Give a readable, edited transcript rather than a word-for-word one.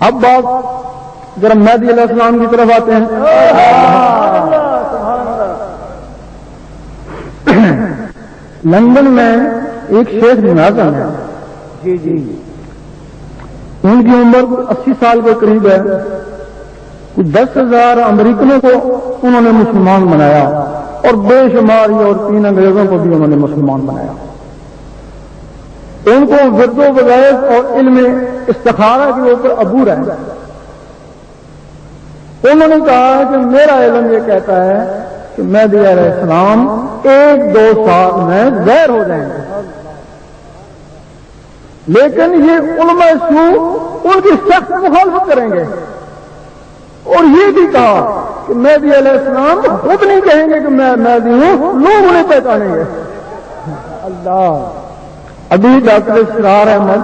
اب بات ذرا مہدی علیہ السلام کی طرف آتے ہیں. لندن میں ایک شیخ ناظم ہے، جی جی، ان کی عمر 80 سال کے قریب ہے. 10,000 امریکنوں کو انہوں نے مسلمان بنایا اور بے شمار اور 3 انگریزوں کو بھی انہوں نے مسلمان بنایا. ان کو ورد و وظائف اور علم استخارہ کے اوپر عبور ہے. انہوں نے کہا کہ میرا علم یہ کہتا ہے کہ مہدی علیہ السلام 1-2 سال میں ظاہر ہو جائیں گے، لیکن یہ علماء سوء ان کی سخت مخالفت کریں گے. اور یہ بھی کہا کہ مہدی علیہ السلام خود نہیں کہیں گے کہ میں مہدی ہوں، لوگ انہیں پہچانیں گے. اللہ. ابھی ڈاکٹر اسرار احمد